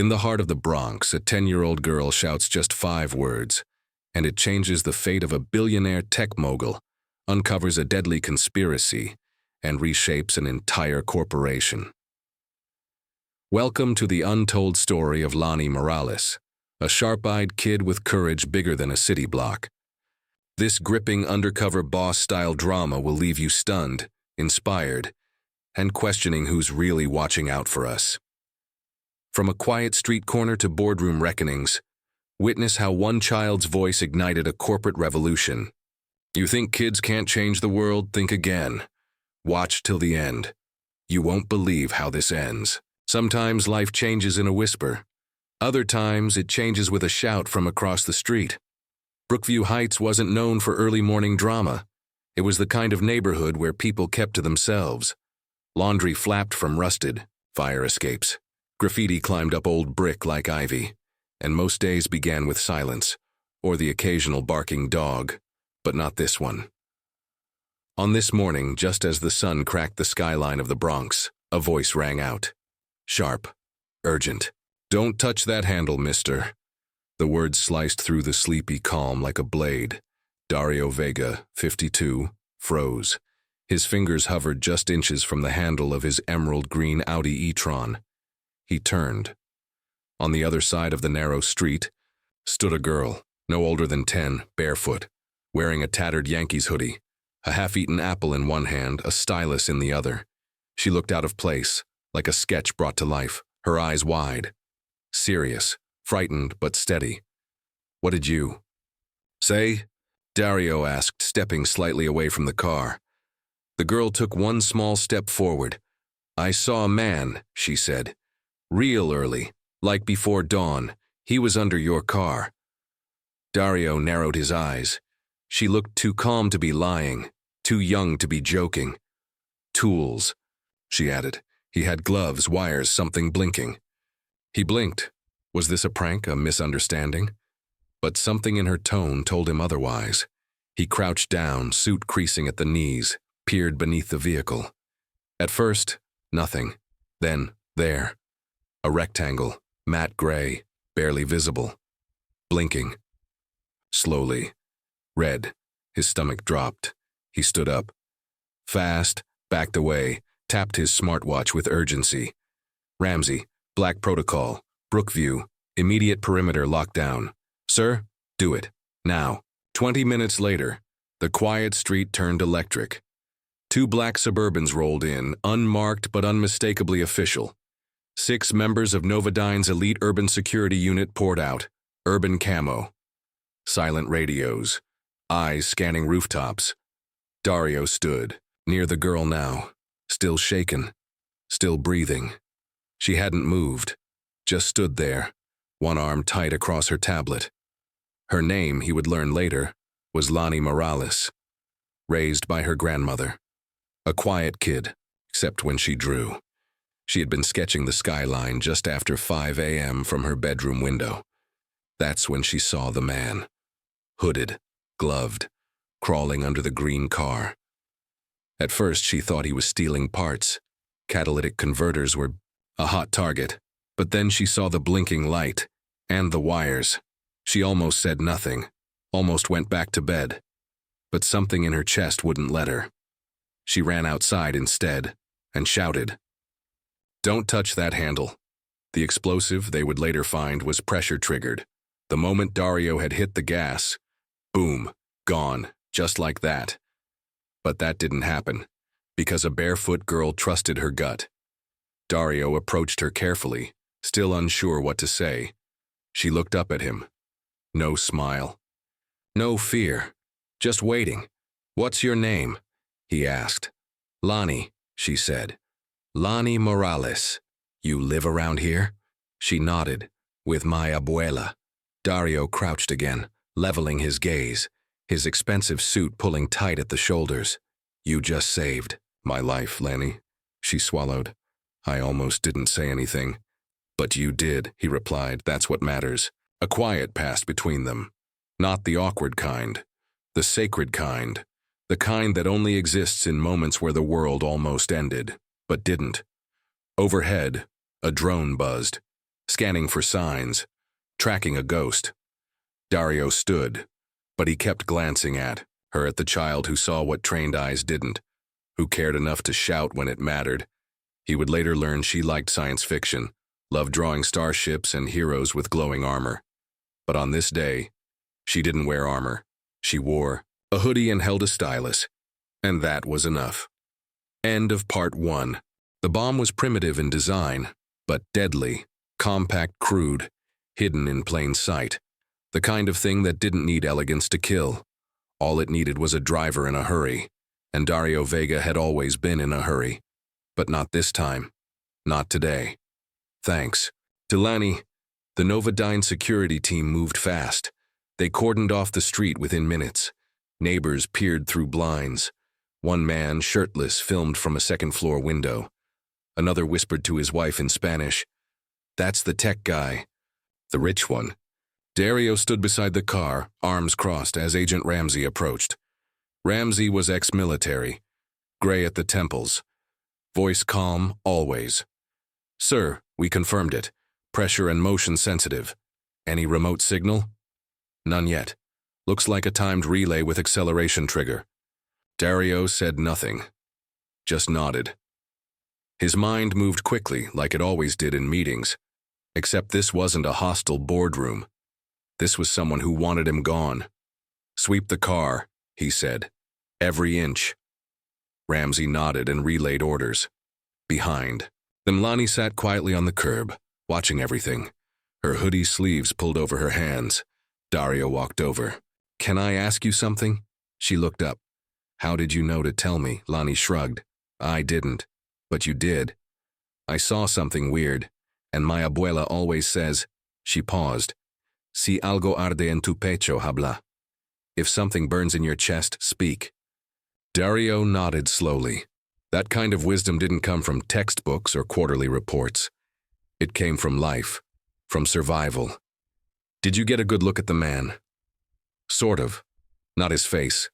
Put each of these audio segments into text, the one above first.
In the heart of the Bronx, a 10-year-old girl shouts just 5 words, and it changes the fate of a billionaire tech mogul, uncovers a deadly conspiracy, and reshapes an entire corporation. Welcome to the untold story of Lonnie Morales, a sharp-eyed kid with courage bigger than a city block. This gripping undercover boss-style drama will leave you stunned, inspired, and questioning who's really watching out for us. From a quiet street corner to boardroom reckonings, witness how one child's voice ignited a corporate revolution. You think kids can't change the world? Think again. Watch till the end. You won't believe how this ends. Sometimes life changes in a whisper. Other times it changes with a shout from across the street. Brookview Heights wasn't known for early morning drama. It was the kind of neighborhood where people kept to themselves. Laundry flapped from rusted fire escapes. Graffiti climbed up old brick like ivy. And most days began with silence, or the occasional barking dog, but not this one. On this morning, just as the sun cracked the skyline of the Bronx, a voice rang out. Sharp. Urgent. "Don't touch that handle, mister." The words sliced through the sleepy calm like a blade. Dario Vega, 52, froze. His fingers hovered just inches from the handle of his emerald green Audi e-tron. He turned. On the other side of the narrow street stood a girl, no older than 10, barefoot, wearing a tattered Yankees hoodie, a half-eaten apple in one hand, a stylus in the other. She looked out of place, like a sketch brought to life, her eyes wide. Serious, frightened but steady. "What did you say?" Dario asked, stepping slightly away from the car. The girl took one small step forward. "I saw a man," she said. "Real early, like before dawn. He was under your car." Dario narrowed his eyes. She looked too calm to be lying, too young to be joking. "Tools," she added. "He had gloves, wires, something blinking." He blinked. Was this a prank, a misunderstanding? But something in her tone told him otherwise. He crouched down, suit creasing at the knees, peered beneath the vehicle. At first, nothing. Then, there. A rectangle, matte gray, barely visible. Blinking. Slowly. Red. His stomach dropped. He stood up. Fast, backed away, tapped his smartwatch with urgency. Ramsey, Black Protocol, Brookview, immediate perimeter lockdown. "Sir, do it. Now." 20 minutes later, the quiet street turned electric. 2 black Suburbans rolled in, unmarked but unmistakably official. 6 members of Novadine's elite urban security unit poured out, urban camo. Silent radios, eyes scanning rooftops. Dario stood, near the girl now, still shaken, still breathing. She hadn't moved, just stood there, one arm tight across her tablet. Her name, he would learn later, was Lonnie Morales, raised by her grandmother. A quiet kid, except when she drew. She had been sketching the skyline just after 5 a.m. from her bedroom window. That's when she saw the man. Hooded, gloved, crawling under the green car. At first she thought he was stealing parts. Catalytic converters were a hot target. But then she saw the blinking light, and the wires. She almost said nothing, almost went back to bed. But something in her chest wouldn't let her. She ran outside instead, and shouted. "Don't touch that handle." The explosive, they would later find, was pressure-triggered. The moment Dario had hit the gas, boom, gone, just like that. But that didn't happen, because a barefoot girl trusted her gut. Dario approached her carefully, still unsure what to say. She looked up at him. No smile. No fear. Just waiting. "What's your name?" he asked. "Lonnie," she said. "Lonnie Morales. You live around here?" She nodded. "With my abuela." Dario crouched again, leveling his gaze, his expensive suit pulling tight at the shoulders. "You just saved my life, Lanny," she swallowed. "I almost didn't say anything." "But you did," he replied. "That's what matters." A quiet passed between them. Not the awkward kind. The sacred kind. The kind that only exists in moments where the world almost ended, but didn't. Overhead, a drone buzzed. scanning for signs, tracking a ghost. Dario stood, but he kept glancing at her, at the child who saw what trained eyes didn't, who cared enough to shout when it mattered. He would later learn she liked science fiction, loved drawing starships and heroes with glowing armor. But on this day, she didn't wear armor. She wore a hoodie and held a stylus, and that was enough. End of part 1. The bomb was primitive in design, but deadly, compact, crude, hidden in plain sight. The kind of thing that didn't need elegance to kill. All it needed was a driver in a hurry, and Dario Vega had always been in a hurry. But not this time. Not today. Thanks to Lani, the Novodyne security team moved fast. They cordoned off the street within minutes. Neighbors peered through blinds. One man, shirtless, filmed from a second-floor window. Another whispered to his wife in Spanish, "That's the tech guy, the rich one." Dario stood beside the car, arms crossed, as Agent Ramsey approached. Ramsey was ex-military, gray at the temples. Voice calm, always. "Sir, we confirmed it. Pressure and motion sensitive. Any remote signal?" "None yet. Looks like a timed relay with acceleration trigger." Dario said nothing, just nodded. His mind moved quickly, like it always did in meetings. Except this wasn't a hostile boardroom. This was someone who wanted him gone. "Sweep the car," he said. "Every inch." Ramsey nodded and relayed orders. Behind. Then Lani sat quietly on the curb, watching everything. Her hoodie sleeves pulled over her hands. Dario walked over. "Can I ask you something?" She looked up. "How did you know to tell me?" Lani shrugged. "I didn't. But you did. I saw something weird, and my abuela always says," she paused, "Si algo arde en tu pecho, habla. If something burns in your chest, speak." Dario nodded slowly. That kind of wisdom didn't come from textbooks or quarterly reports. It came from life, from survival. "Did you get a good look at the man?" "Sort of. Not his face.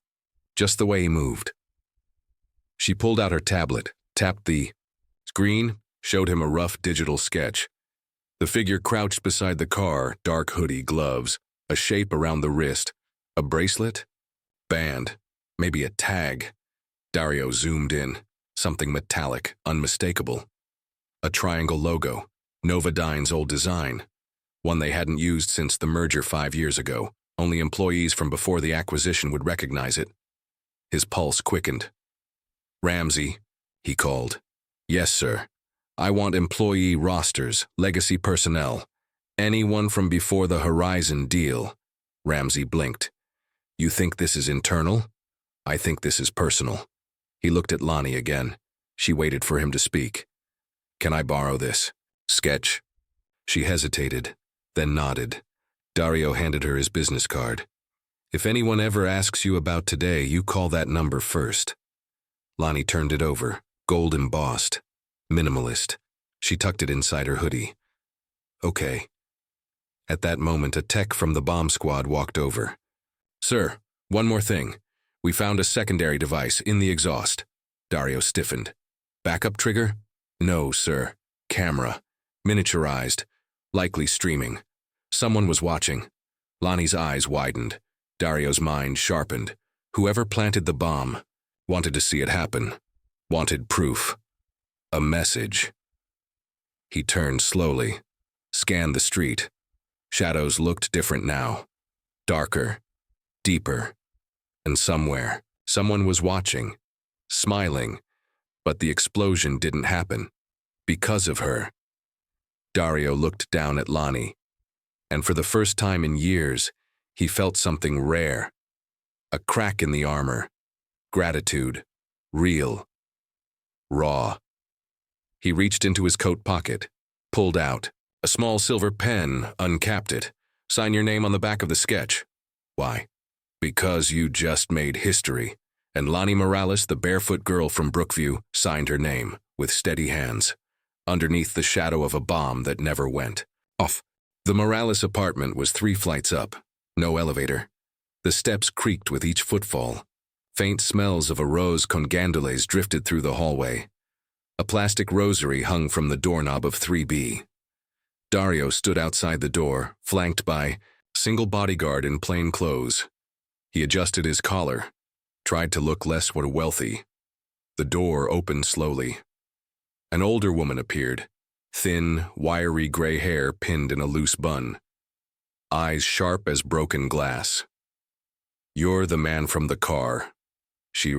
Just the way he moved." She pulled out her tablet, tapped the screen, showed him a rough digital sketch. The figure crouched beside the car, dark hoodie, gloves, a shape around the wrist, a bracelet, band, maybe a tag. Dario zoomed in, something metallic, unmistakable. A triangle logo, Novodyne's old design, one they hadn't used since the merger 5 years ago. Only employees from before the acquisition would recognize it. His pulse quickened. "Ramsey," he called. "Yes, sir. I want employee rosters, legacy personnel. Anyone from before the Horizon deal." Ramsey blinked. "You think this is internal? I think this is personal." He looked at Lani again. She waited for him to speak. "Can I borrow this sketch?" She hesitated, then nodded. Dario handed her his business card. "If anyone ever asks you about today, you call that number first." Lani turned it over, gold embossed, minimalist. She tucked it inside her hoodie. "Okay." At that moment, a tech from the bomb squad walked over. "Sir, one more thing. We found a secondary device in the exhaust." Dario stiffened. "Backup trigger?" "No, sir. Camera. Miniaturized. Likely streaming. Someone was watching." Lani's eyes widened. Dario's mind sharpened. Whoever planted the bomb wanted to see it happen. Wanted proof. A message. He turned slowly, scanned the street. Shadows looked different now. Darker, deeper. And somewhere, someone was watching, smiling, but the explosion didn't happen. Because of her. Dario looked down at Lani, and for the first time in years, he felt something rare. A crack in the armor. Gratitude. Real. Raw. He reached into his coat pocket, pulled out a small silver pen, uncapped it. "Sign your name on the back of the sketch." "Why?" "Because you just made history." And Lani Morales, the barefoot girl from Brookview, signed her name, with steady hands, underneath the shadow of a bomb that never went off. The Morales apartment was 3 flights up, no elevator. The steps creaked with each footfall. Faint smells of a rose con gandules drifted through the hallway. A plastic rosary hung from the doorknob of 3B. Dario stood outside the door, flanked by a single bodyguard in plain clothes. He adjusted his collar, tried to look less wealthy. The door opened slowly. An older woman appeared, thin, wiry gray hair pinned in a loose bun, eyes sharp as broken glass. "You're the man from the car," she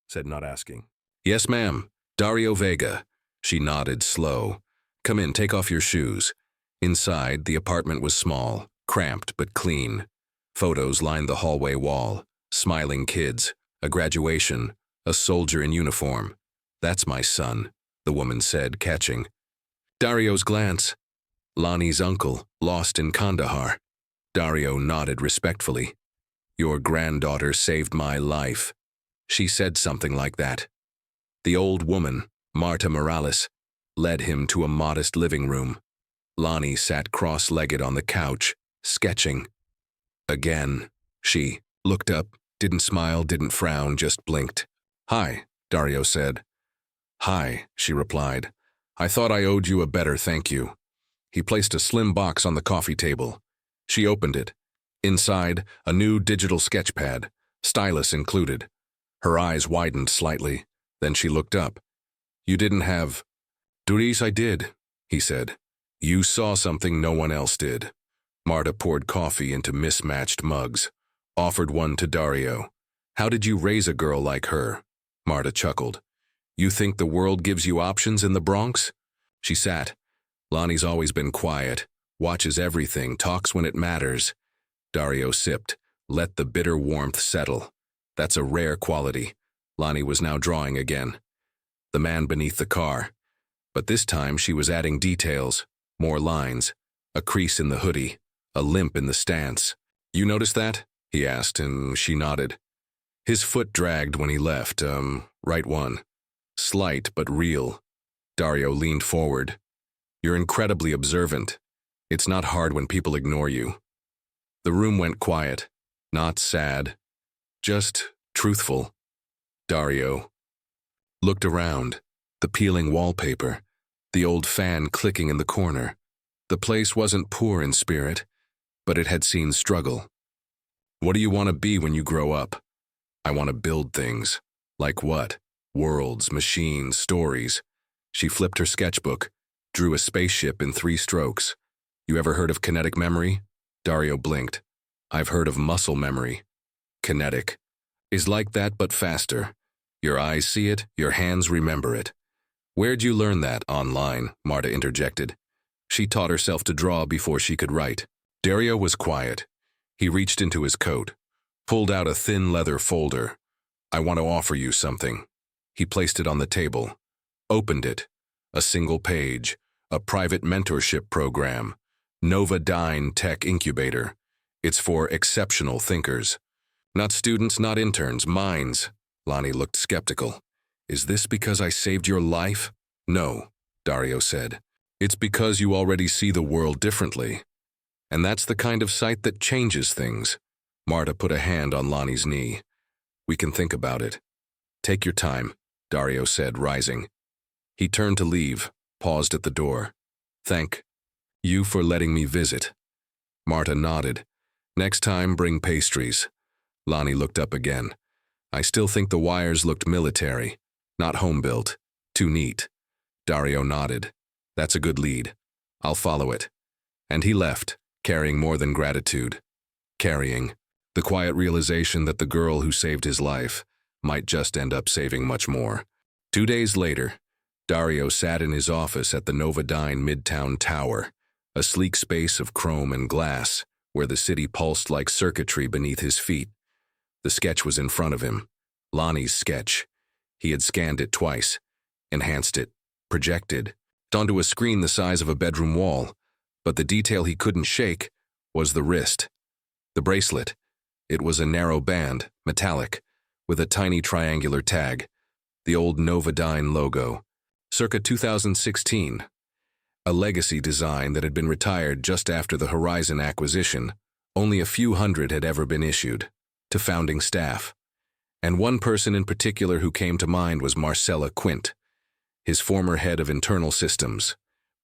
said, not asking. "Yes, ma'am. Dario Vega." She nodded, slow. "Come in, take off your shoes." Inside, the apartment was small, cramped but clean. Photos lined the hallway wall. Smiling kids, a graduation, a soldier in uniform. "That's my son," the woman said, catching Dario's glance. "Lonnie's uncle, lost in Kandahar." Dario nodded respectfully. "Your granddaughter saved my life." She said something like that. The old woman, Marta Morales, led him to a modest living room. Lonnie sat cross-legged on the couch, sketching. Again, she looked up, didn't smile, didn't frown, just blinked. "Hi," Dario said. "Hi," she replied. "I thought I owed you a better thank you." He placed a slim box on the coffee table. She opened it. Inside, a new digital sketchpad, stylus included. Her eyes widened slightly. Then she looked up. "You didn't have—" "Doris, I did," he said. "You saw something no one else did." Marta poured coffee into mismatched mugs, offered one to Dario. "How did you raise a girl like her?" Marta chuckled. "You think the world gives you options in the Bronx?" She sat. "Lonnie's always been quiet, watches everything, talks when it matters." Dario sipped, let the bitter warmth settle. That's a rare quality. Lonnie was now drawing again. The man beneath the car. But this time she was adding details, more lines, a crease in the hoodie, a limp in the stance. "You noticed that?" he asked, and she nodded. "His foot dragged when he left, right one. Slight but real." Dario leaned forward. "You're incredibly observant. It's not hard when people ignore you." The room went quiet, not sad, just truthful. Dario looked around, the peeling wallpaper, the old fan clicking in the corner. The place wasn't poor in spirit, but it had seen struggle. "What do you want to be when you grow up?" "I want to build things." "Like what?" "Worlds, machines, stories." She flipped her sketchbook, drew a spaceship in 3 strokes. "You ever heard of kinetic memory?" Dario blinked. "I've heard of muscle memory." "Kinetic is like that but faster. Your eyes see it, your hands remember it." "Where'd you learn that?" "Online," Marta interjected. She taught herself to draw before she could write. Dario was quiet. He reached into his coat, pulled out a thin leather folder. "I want to offer you something." He placed it on the table, opened it. A single page, a private mentorship program, Novodyne Tech Incubator. It's for exceptional thinkers. "Not students, not interns, minds." Lonnie looked skeptical. "Is this because I saved your life?" "No," Dario said. "It's because you already see the world differently. And that's the kind of sight that changes things." Marta put a hand on Lonnie's knee. "We can think about it." "Take your time," Dario said, rising. He turned to leave, paused at the door. "Thank you for letting me visit." Marta nodded. "Next time, bring pastries." Lonnie looked up again. "I still think the wires looked military, not home-built. Too neat." Dario nodded. "That's a good lead. I'll follow it." And he left, carrying more than gratitude. Carrying the quiet realization that the girl who saved his life might just end up saving much more. 2 days later, Dario sat in his office at the Novodyne Midtown Tower, a sleek space of chrome and glass, where the city pulsed like circuitry beneath his feet. The sketch was in front of him. Lonnie's sketch. He had scanned it twice, enhanced it, projected, onto a screen the size of a bedroom wall, but the detail he couldn't shake was the wrist. The bracelet. It was a narrow band, metallic, with a tiny triangular tag, the old Novodyne logo. Circa 2016. A legacy design that had been retired just after the Horizon acquisition. Only a few hundred had ever been issued, to founding staff. And one person in particular who came to mind was Marcella Quint, his former head of internal systems.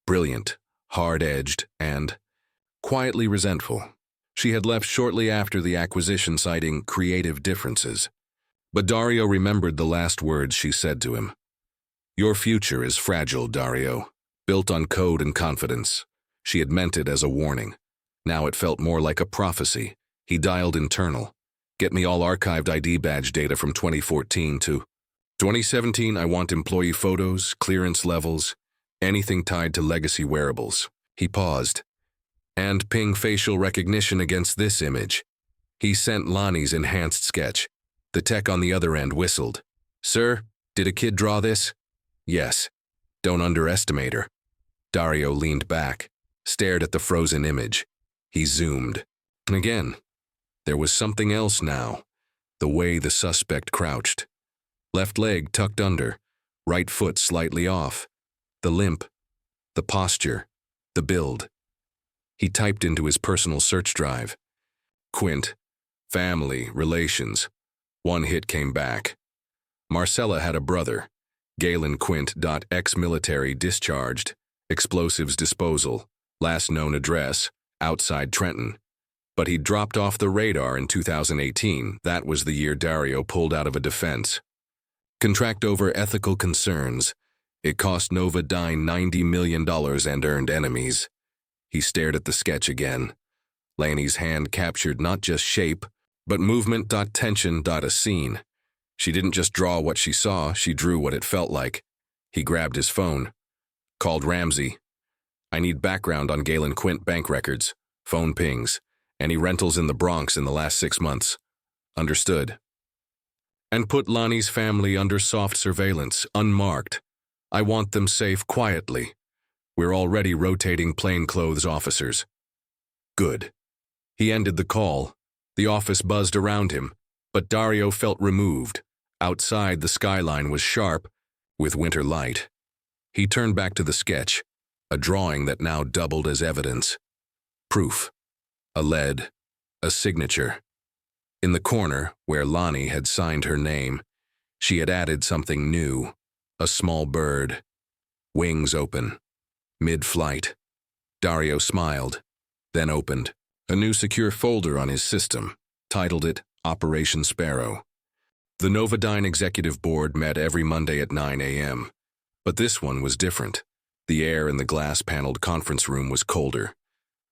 Brilliant, hard-edged, and quietly resentful. She had left shortly after the acquisition, citing creative differences. But Dario remembered the last words she said to him. "Your future is fragile, Dario, built on code and confidence." She had meant it as a warning. Now it felt more like a prophecy. He dialed internal. "Get me all archived ID badge data from 2014 to 2017. I want employee photos, clearance levels, anything tied to legacy wearables." He paused. "And ping facial recognition against this image." He sent Lonnie's enhanced sketch. The tech on the other end whistled. "Sir, did a kid draw this?" "Yes. Don't underestimate her." Dario leaned back, stared at the frozen image. He zoomed. And again, there was something else now. The way the suspect crouched. Left leg tucked under, right foot slightly off. The limp, the posture, the build. He typed into his personal search drive. Quint, family, relations. One hit came back. Marcella had a brother. Galen Quint. Ex-military, discharged. Explosives disposal. Last known address, outside Trenton. But he dropped off the radar in 2018. That was the year Dario pulled out of a defense. Contract over ethical concerns. It cost Novodyne $90 million and earned enemies. He stared at the sketch again. Laney's hand captured not just shape, but movement. Tension. A scene. She didn't just draw what she saw, she drew what it felt like. He grabbed his phone. Called Ramsey. "I need background on Galen Quint bank records. Phone pings. Any rentals in the Bronx in the last 6 months." "Understood." "And put Lonnie's family under soft surveillance, unmarked. I want them safe quietly. We're already rotating plainclothes officers." "Good." He ended the call. The office buzzed around him, but Dario felt removed. Outside, the skyline was sharp, with winter light. He turned back to the sketch, a drawing that now doubled as evidence. Proof. A lead. A signature. In the corner, where Lonnie had signed her name, she had added something new. A small bird. Wings open. Mid-flight. Dario smiled, then opened a new secure folder on his system, titled it Operation Sparrow. The Novodyne Executive Board met every Monday at 9 a.m., but this one was different. The air in the glass-paneled conference room was colder.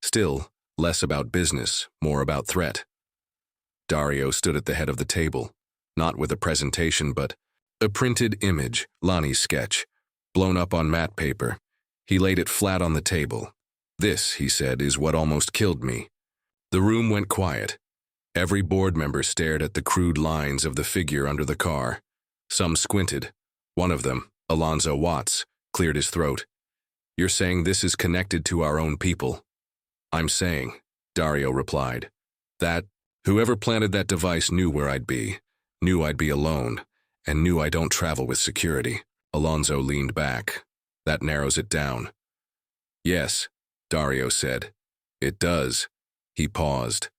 Still, less about business, more about threat. Dario stood at the head of the table, not with a presentation, but a printed image, Lonnie's sketch, blown up on matte paper. He laid it flat on the table. "This," he said, "is what almost killed me." The room went quiet. Every board member stared at the crude lines of the figure under the car. Some squinted. One of them, Alonzo Watts, cleared his throat. "You're saying this is connected to our own people?" "I'm saying," Dario replied, "that whoever planted that device knew where I'd be alone, and knew I don't travel with security." Alonzo leaned back. "That narrows it down." "Yes," Dario said. "It does." He paused.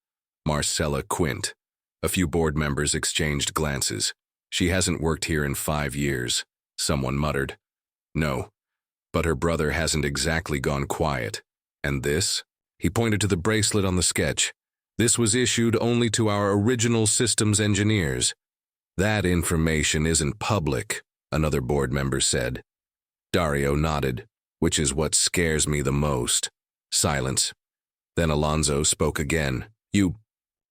Marcella Quint. A few board members exchanged glances. "She hasn't worked here in 5 years," someone muttered. "No, but her brother hasn't exactly gone quiet. And this?" He pointed to the bracelet on the sketch. "This was issued only to our original systems engineers." "That information isn't public," another board member said. Dario nodded, "Which is what scares me the most." Silence. Then Alonzo spoke again. "You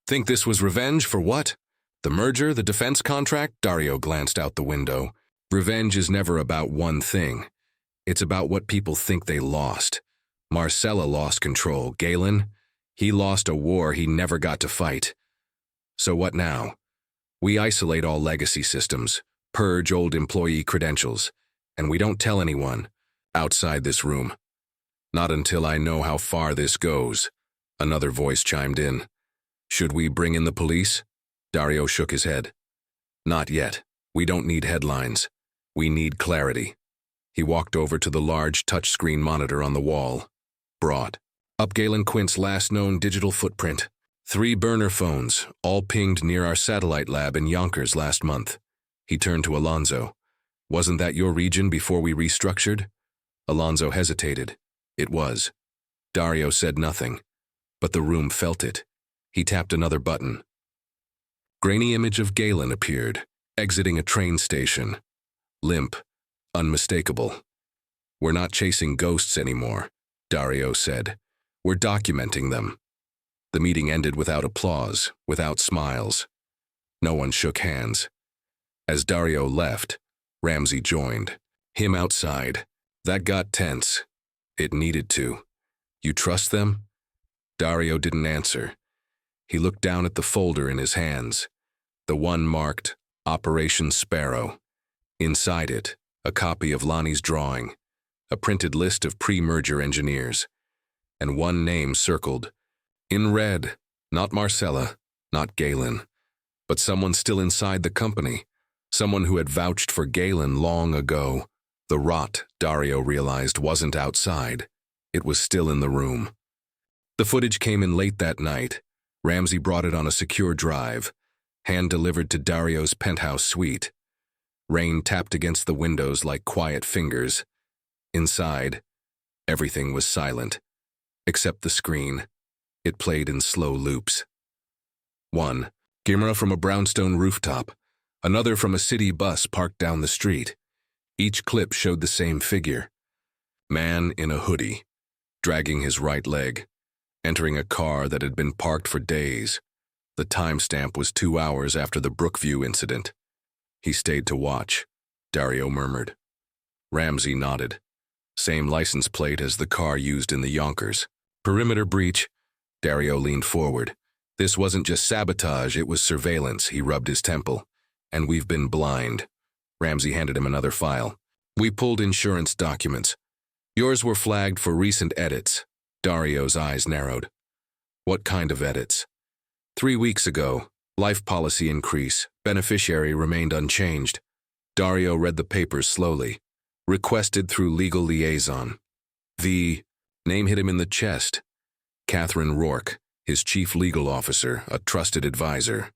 think this was revenge for what? The merger, the defense contract?" Dario glanced out the window. "Revenge is never about one thing. It's about what people think they lost. Marcella lost control. Galen, he lost a war he never got to fight. So what now? We isolate all legacy systems, purge old employee credentials, and we don't tell anyone outside this room. Not until I know how far this goes." Another voice chimed in. "Should we bring in the police?" Dario shook his head. "Not yet. We don't need headlines. We need clarity." He walked over to the large touchscreen monitor on the wall. Brought up Galen Quint's last known digital footprint. 3 burner phones, all pinged near our satellite lab in Yonkers last month. He turned to Alonzo. "Wasn't that your region before we restructured?" Alonzo hesitated. It was. Dario said nothing, but the room felt it. He tapped another button. Grainy image of Galen appeared, exiting a train station. Limp, unmistakable. "We're not chasing ghosts anymore," Dario said. "We're documenting them." The meeting ended without applause, without smiles. No one shook hands. As Dario left, Ramsey joined. Him outside. That got tense. It needed to. "You trust them?" Dario didn't answer. He looked down at the folder in his hands, the one marked Operation Sparrow. Inside it, a copy of Lonnie's drawing, a printed list of pre-merger engineers, and one name circled. In red, not Marcella, not Galen, but someone still inside the company, someone who had vouched for Galen long ago. The rot, Dario realized, wasn't outside. It was still in the room. The footage came in late that night. Ramsey brought it on a secure drive, hand-delivered to Dario's penthouse suite. Rain tapped against the windows like quiet fingers. Inside, everything was silent, except the screen. It played in slow loops. One, camera from a brownstone rooftop, another from a city bus parked down the street. Each clip showed the same figure. Man in a hoodie, dragging his right leg, entering a car that had been parked for days. The timestamp was 2 hours after the Brookview incident. He stayed to watch, Dario murmured. Ramsey nodded. Same license plate as the car used in the Yonkers. Perimeter breach. Dario leaned forward. This wasn't just sabotage, it was surveillance. He rubbed his temple. And we've been blind. Ramsey handed him another file. We pulled insurance documents. Yours were flagged for recent edits. Dario's eyes narrowed. What kind of edits? 3 weeks ago, life policy increase, beneficiary remained unchanged. Dario read the papers slowly. Requested through legal liaison. The name hit him in the chest. Catherine Rourke, his chief legal officer, a trusted advisor.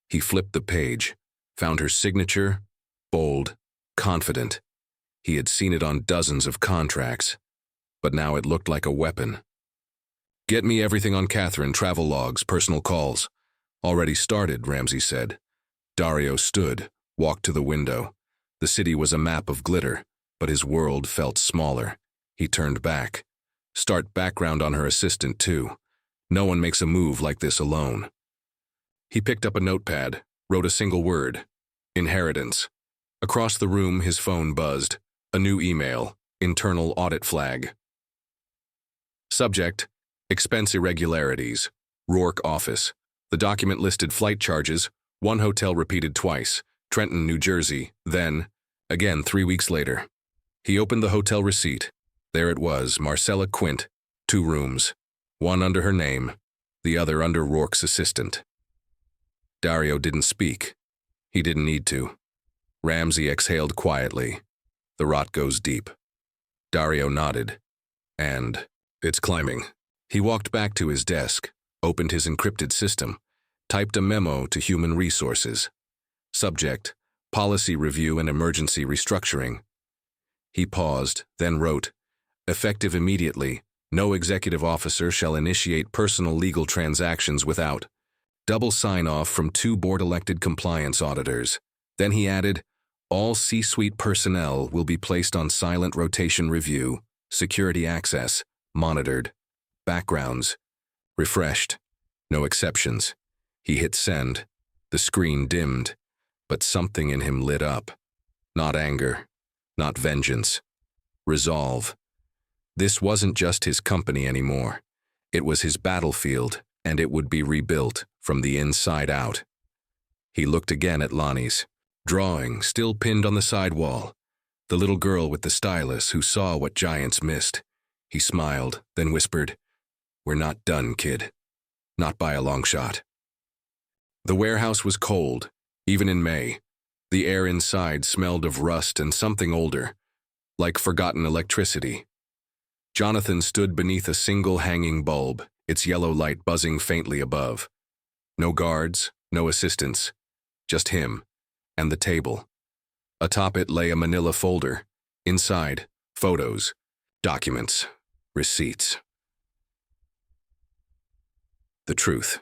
He flipped the page, found her signature, bold, confident. He had seen it on dozens of contracts, but now it looked like a weapon. Get me everything on Catherine, travel logs, personal calls. Already started, Ramsey said. Dario stood, walked to the window. The city was a map of glitter, but his world felt smaller. He turned back. Start background on her assistant, too. No one makes a move like this alone. He picked up a notepad, wrote a single word. Inheritance. Across the room, his phone buzzed. A new email. Internal audit flag. Subject. Expense irregularities. Rourke office. The document listed flight charges, 1 hotel repeated twice, Trenton, New Jersey, then, again 3 weeks later. He opened the hotel receipt. There it was, Marcella Quint, 2 rooms, one under her name, the other under Rourke's assistant. Dario didn't speak. He didn't need to. Ramsey exhaled quietly. The rot goes deep. Dario nodded. And, it's climbing. He walked back to his desk, opened his encrypted system, typed a memo to Human Resources. Subject, Policy Review and Emergency Restructuring. He paused, then wrote, Effective immediately, no executive officer shall initiate personal legal transactions without double sign-off from 2 board-elected compliance auditors. Then he added, all C-suite personnel will be placed on silent rotation review, security access, monitored, backgrounds, refreshed, no exceptions. He hit send. The screen dimmed, but something in him lit up. Not anger, not vengeance. Resolve. This wasn't just his company anymore. It was his battlefield, and it would be rebuilt from the inside out. He looked again at Lonnie's drawing, still pinned on the side wall. The little girl with the stylus who saw what giants missed. He smiled, then whispered, We're not done, kid. Not by a long shot. The warehouse was cold, even in May. The air inside smelled of rust and something older, like forgotten electricity. Jonathan stood beneath a single hanging bulb, its yellow light buzzing faintly above. No guards, no assistants, just him, and the table. Atop it lay a manila folder. Inside, photos, documents, Receipts. The truth.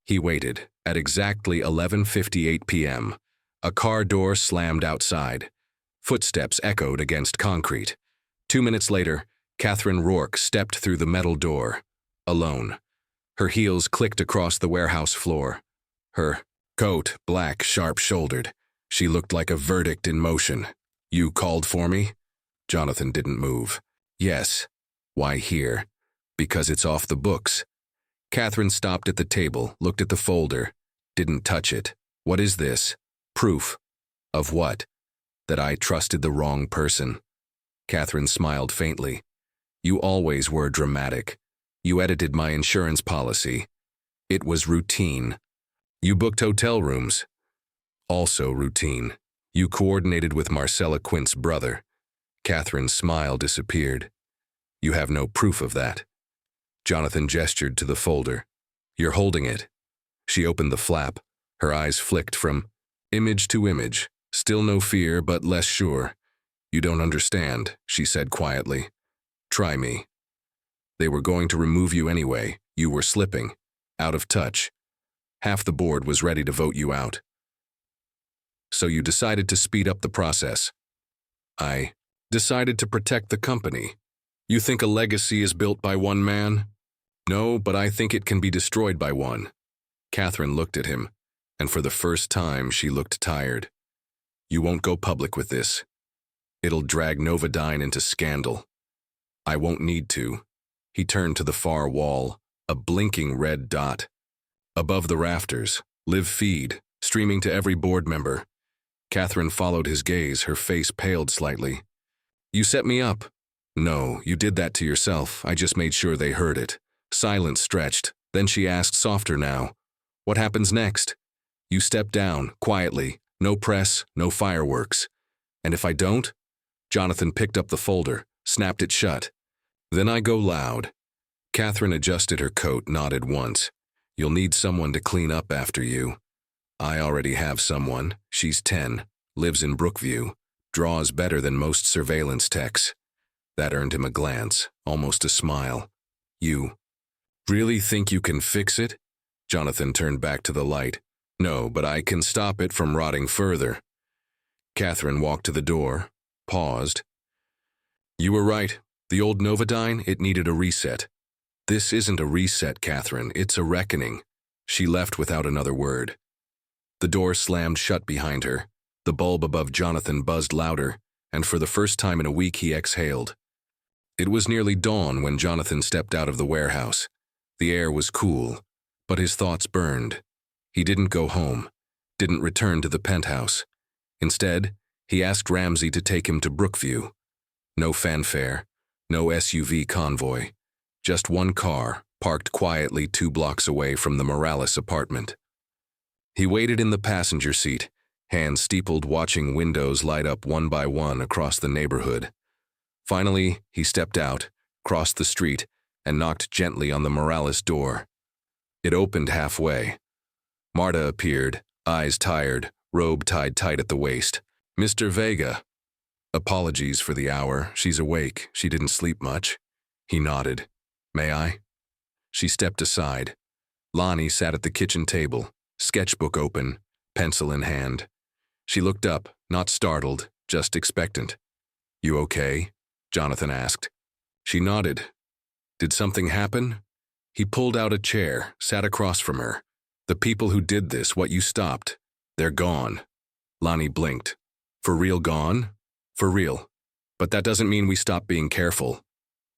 He waited. At exactly 11:58 p.m., a car door slammed outside. Footsteps echoed against concrete. 2 minutes later, Catherine Rourke stepped through the metal door, alone. Her heels clicked across the warehouse floor. Her coat, black, sharp-shouldered. She looked like a verdict in motion. "You called for me?" Jonathan didn't move. "Yes." "Why here?" "Because it's off the books." Catherine stopped at the table, looked at the folder, didn't touch it. "What is this?" "Proof." "Of what?" "That I trusted the wrong person." Catherine smiled faintly. "You always were dramatic. You edited my insurance policy. It was routine. You booked hotel rooms. Also routine. You coordinated with Marcella Quint's brother." Catherine's smile disappeared. "You have no proof of that." Jonathan gestured to the folder. "You're holding it." She opened the flap. Her eyes flicked from image to image. Still no fear, but less sure. "You don't understand," she said quietly. "Try me. They were going to remove you anyway. You were slipping. Out of touch. Half the board was ready to vote you out. So you decided to speed up the process." "I decided to protect the company. You think a legacy is built by one man?" "No, but I think it can be destroyed by one." Catherine looked at him, and for the first time she looked tired. "You won't go public with this. It'll drag Novodyne into scandal." "I won't need to." He turned to the far wall, a blinking red dot. Above the rafters, live feed, streaming to every board member. Catherine followed his gaze, her face paled slightly. "You set me up." "No, you did that to yourself. I just made sure they heard it." Silence stretched. Then she asked, softer now, "What happens next?" "You step down, quietly. No press, no fireworks." "And if I don't?" Jonathan picked up the folder, snapped it shut. "Then I go loud." Catherine adjusted her coat, nodded once. "You'll need someone to clean up after you." "I already have someone. She's 10, lives in Brookview, draws better than most surveillance techs." That earned him a glance, almost a smile. "You really think you can fix it?" Jonathan turned back to the light. "No, but I can stop it from rotting further." Catherine walked to the door, paused. "You were right. The old Novodyne, it needed a reset." "This isn't a reset, Catherine. It's a reckoning." She left without another word. The door slammed shut behind her. The bulb above Jonathan buzzed louder, and for the first time in a week he exhaled. It was nearly dawn when Jonathan stepped out of the warehouse. The air was cool, but his thoughts burned. He didn't go home, didn't return to the penthouse. Instead, he asked Ramsey to take him to Brookview. No fanfare, no SUV convoy, just one car, parked quietly 2 blocks away from the Morales apartment. He waited in the passenger seat, hands steepled, watching windows light up one by one across the neighborhood. Finally, he stepped out, crossed the street, and knocked gently on the Morales door. It opened halfway. Marta appeared, eyes tired, robe tied tight at the waist. "Mr. Vega." "Apologies for the hour. She's awake. She didn't sleep much." He nodded. "May I?" She stepped aside. Lonnie sat at the kitchen table, sketchbook open, pencil in hand. She looked up, not startled, just expectant. "You okay?" Jonathan asked. She nodded. "Did something happen?" He pulled out a chair, sat across from her. "The people who did this, what you stopped, they're gone." Lonnie blinked. "For real gone?" "For real. But that doesn't mean we stop being careful."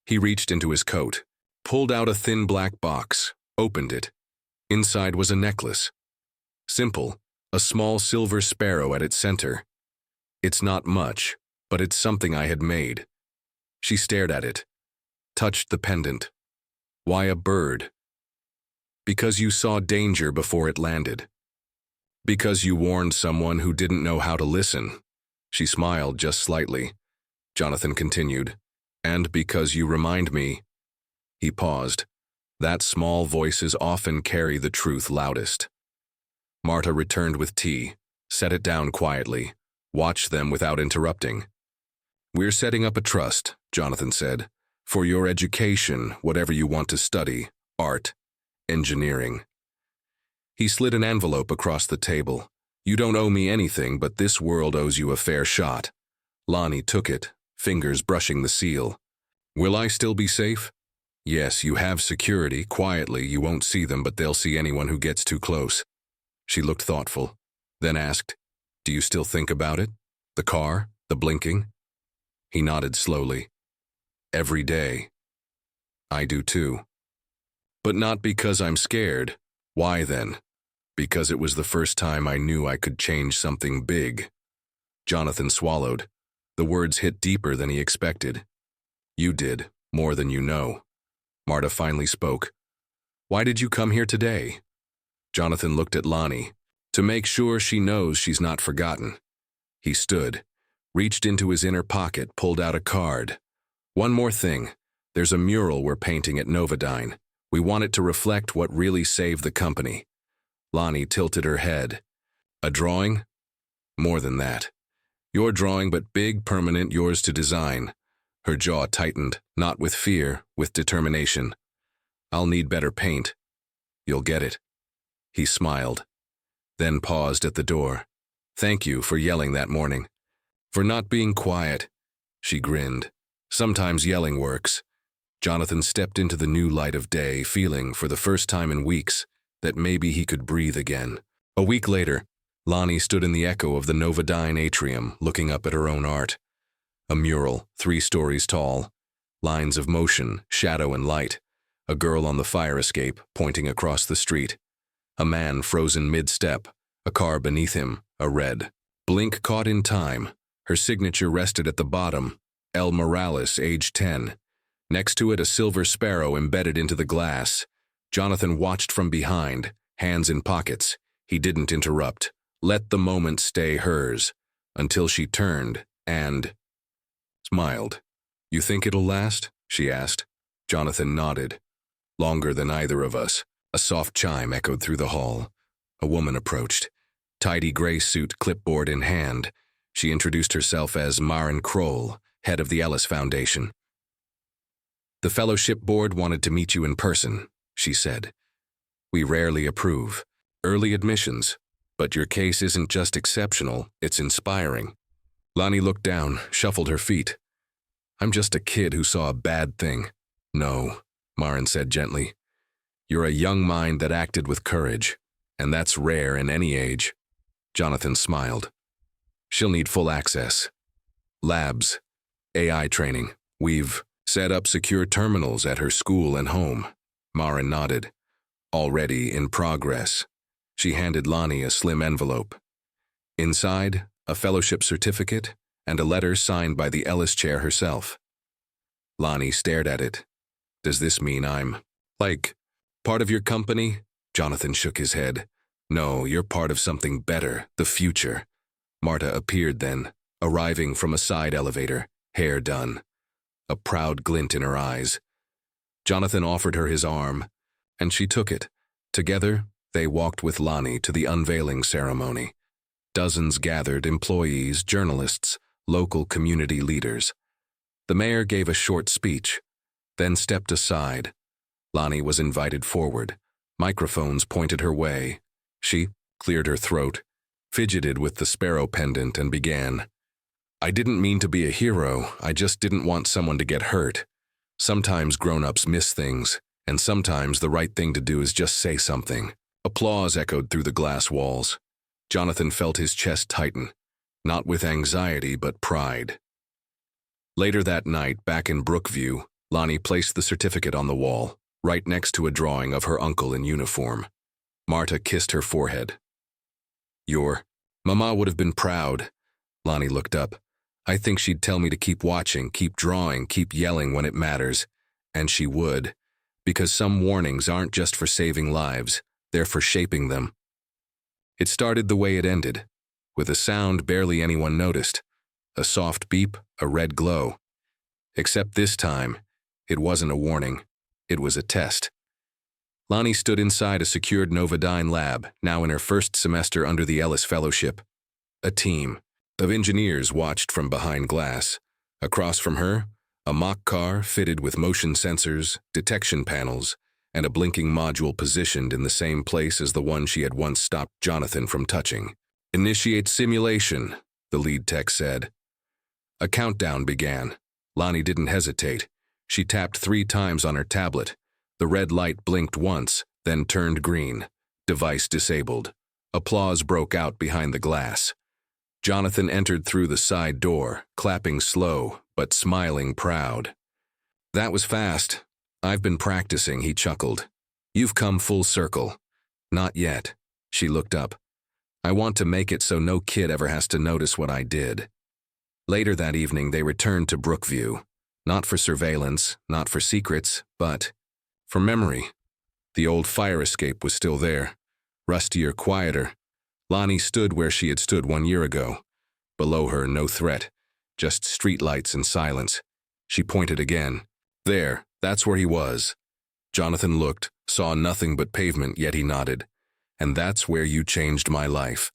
He reached into his coat, pulled out a thin black box, opened it. Inside was a necklace. Simple, a small silver sparrow at its center. "It's not much, but it's something I had made." She stared at it, touched the pendant. "Why a bird?" "Because you saw danger before it landed. Because you warned someone who didn't know how to listen." She smiled just slightly. Jonathan continued, "And because you remind me." He paused. "That small voices often carry the truth loudest." Marta returned with tea, set it down quietly, watched them without interrupting. "We're setting up a trust," Jonathan said. For your education, whatever you want to study, art, engineering. He slid an envelope across the table. You don't owe me anything, but this world owes you a fair shot. Lonnie took it, fingers brushing the seal. Will I still be safe? Yes, you have security. Quietly, you won't see them, but they'll see anyone who gets too close. She looked thoughtful, then asked, Do you still think about it? The car? The blinking? He nodded slowly. Every day. I do too. But not because I'm scared. Why then? Because it was the first time I knew I could change something big. Jonathan swallowed. The words hit deeper than he expected. You did, more than you know. Marta finally spoke. Why did you come here today? Jonathan looked at Lonnie. To make sure she knows she's not forgotten. He stood, reached into his inner pocket, pulled out a card. One more thing. There's a mural we're painting at Novodyne. We want it to reflect what really saved the company. Lonnie tilted her head. A drawing? More than that. Your drawing, but big, permanent, yours to design. Her jaw tightened, not with fear, with determination. I'll need better paint. You'll get it. He smiled, then paused at the door. Thank you for yelling that morning. For not being quiet. She grinned. Sometimes yelling works. Jonathan stepped into the new light of day, feeling, for the first time in weeks, that maybe he could breathe again. A week later, Lonnie stood in the echo of the Novodyne atrium, looking up at her own art. A mural, 3 stories tall. Lines of motion, shadow and light. A girl on the fire escape, pointing across the street. A man frozen mid-step. A car beneath him, a red. Blink caught in time. Her signature rested at the bottom. El Morales, age 10. Next to it, a silver sparrow embedded into the glass. Jonathan watched from behind, hands in pockets. He didn't interrupt. Let the moment stay hers, until she turned and smiled. You think it'll last? She asked. Jonathan nodded. Longer than either of us. A soft chime echoed through the hall. A woman approached. Tidy gray suit, clipboard in hand. She introduced herself as Maren Kroll, head of the Ellis Foundation. The fellowship board wanted to meet you in person, she said. We rarely approve. Early admissions. But your case isn't just exceptional, it's inspiring. Lonnie looked down, shuffled her feet. I'm just a kid who saw a bad thing. No, Maren said gently. You're a young mind that acted with courage, and that's rare in any age. Jonathan smiled. She'll need full access. Labs, AI training. We've set up secure terminals at her school and home. Maren nodded. Already in progress. She handed Lonnie a slim envelope. Inside, a fellowship certificate and a letter signed by the Ellis chair herself. Lonnie stared at it. Does this mean I'm, part of your company? Jonathan shook his head. No, you're part of something better, the future. Marta appeared then, arriving from a side elevator, hair done. A proud glint in her eyes. Jonathan offered her his arm, and she took it. Together, they walked with Lonnie to the unveiling ceremony. Dozens gathered, employees, journalists, local community leaders. The mayor gave a short speech, then stepped aside. Lonnie was invited forward. Microphones pointed her way. She cleared her throat, fidgeted with the sparrow pendant, and began. I didn't mean to be a hero, I just didn't want someone to get hurt. Sometimes grown-ups miss things, and sometimes the right thing to do is just say something. Applause echoed through the glass walls. Jonathan felt his chest tighten, not with anxiety but pride. Later that night, back in Brookview, Lonnie placed the certificate on the wall, right next to a drawing of her uncle in uniform. Marta kissed her forehead. Your Mama would have been proud. Lonnie looked up. I think she'd tell me to keep watching, keep drawing, keep yelling when it matters. And she would, because some warnings aren't just for saving lives, they're for shaping them. It started the way it ended, with a sound barely anyone noticed. A soft beep, a red glow. Except this time, it wasn't a warning. It was a test. Lonnie stood inside a secured Novodyne lab, now in her first semester under the Ellis Fellowship. A team of engineers watched from behind glass. Across from her, A mock car fitted with motion sensors, detection panels, and a blinking module positioned in the same place as the one she had once stopped Jonathan from touching. "Initiate simulation," the lead tech said. A countdown began. Lonnie didn't hesitate. She tapped 3 times on her tablet. The red light blinked once, then turned green. Device disabled. Applause broke out behind the glass. Jonathan entered through the side door, clapping slow, but smiling proud. "That was fast. I've been practicing," he chuckled. "You've come full circle." "Not yet." She looked up. "I want to make it so no kid ever has to notice what I did." Later that evening, they returned to Brookview. Not for surveillance, not for secrets, but for memory. The old fire escape was still there, rustier, quieter. Lonnie stood where she had stood 1 year ago. Below her, no threat, just streetlights and silence. She pointed again. "There, that's where he was." Jonathan looked, saw nothing but pavement, yet he nodded. "And that's where you changed my life."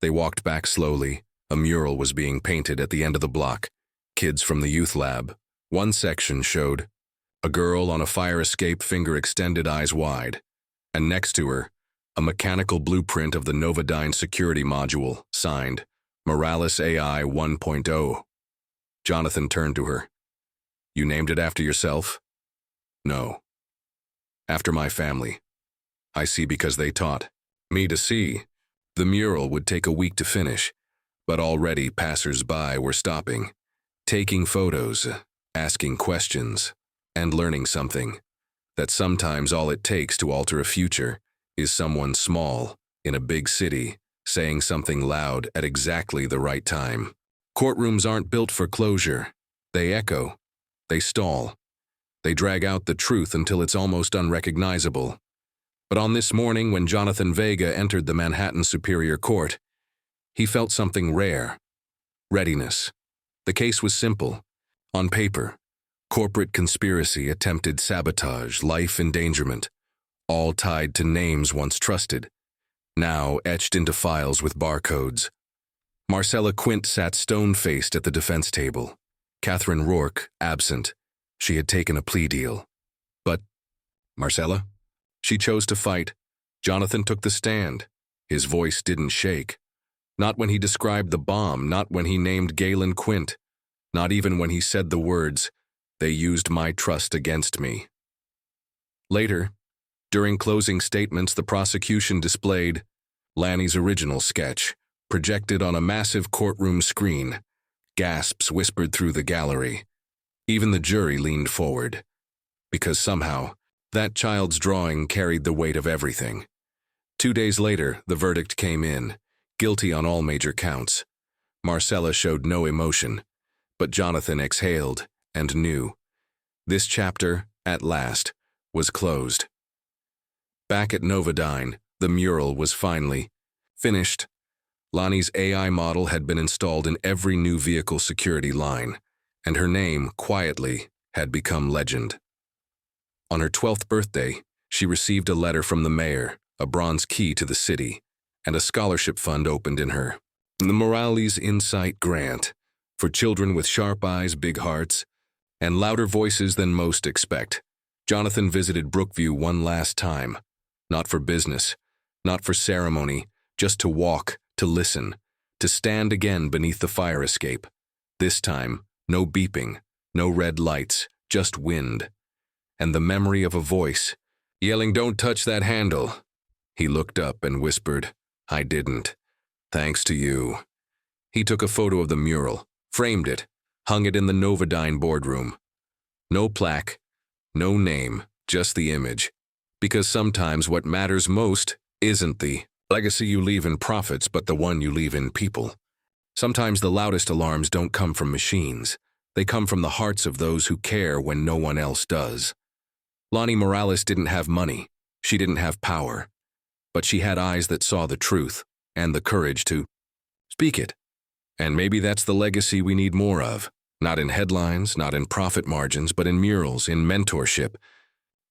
They walked back slowly. A mural was being painted at the end of the block. Kids from the youth lab. One section showed a girl on a fire escape, finger extended, eyes wide. And next to her, a mechanical blueprint of the Novodyne security module, signed Morales AI 1.0. Jonathan turned to her. "You named it after yourself?" "No. After my family. I see because they taught me to see." The mural would take a week to finish, but already passers-by were stopping, taking photos, asking questions, and learning something. That sometimes all it takes to alter a future is someone small, in a big city, saying something loud at exactly the right time. Courtrooms aren't built for closure. They echo. They stall. They drag out the truth until it's almost unrecognizable. But on this morning, when Jonathan Vega entered the Manhattan Superior Court, he felt something rare. Readiness. The case was simple. On paper, corporate conspiracy, attempted sabotage, life endangerment, all tied to names once trusted, now etched into files with barcodes. Marcella Quint sat stone-faced at the defense table. Catherine Rourke, absent. She had taken a plea deal. But Marcella? She chose to fight. Jonathan took the stand. His voice didn't shake. Not when he described the bomb, not when he named Galen Quint, not even when he said the words, "They used my trust against me." Later, during closing statements, the prosecution displayed Lanny's original sketch, projected on a massive courtroom screen. Gasps whispered through the gallery. Even the jury leaned forward, because somehow, that child's drawing carried the weight of everything. 2 days later, the verdict came in, guilty on all major counts. Marcella showed no emotion, but Jonathan exhaled and knew. This chapter, at last, was closed. Back at Novodyne, the mural was finally finished. Lonnie's AI model had been installed in every new vehicle security line, and her name, quietly, had become legend. On her 12th birthday, she received a letter from the mayor, a bronze key to the city, and a scholarship fund opened in her. The Morales Insight Grant, for children with sharp eyes, big hearts, and louder voices than most expect. Jonathan visited Brookview one last time, not for business, not for ceremony, just to walk, to listen, to stand again beneath the fire escape. This time, no beeping, no red lights, just wind. And the memory of a voice, yelling, "Don't touch that handle." He looked up and whispered, "I didn't. Thanks to you." He took a photo of the mural, framed it, hung it in the Novodyne boardroom. No plaque, no name, just the image. Because sometimes what matters most isn't the legacy you leave in profits, but the one you leave in people. Sometimes the loudest alarms don't come from machines. They come from the hearts of those who care when no one else does. Lonnie Morales didn't have money. She didn't have power. But she had eyes that saw the truth, and the courage to speak it. And maybe that's the legacy we need more of. Not in headlines, not in profit margins, but in murals, in mentorship,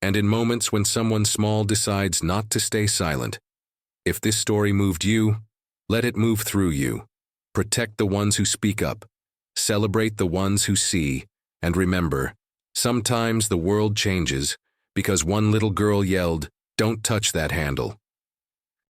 and in moments when someone small decides not to stay silent. If this story moved you, let it move through you. Protect the ones who speak up. Celebrate the ones who see, And remember, sometimes the world changes because one little girl yelled, "Don't touch that handle."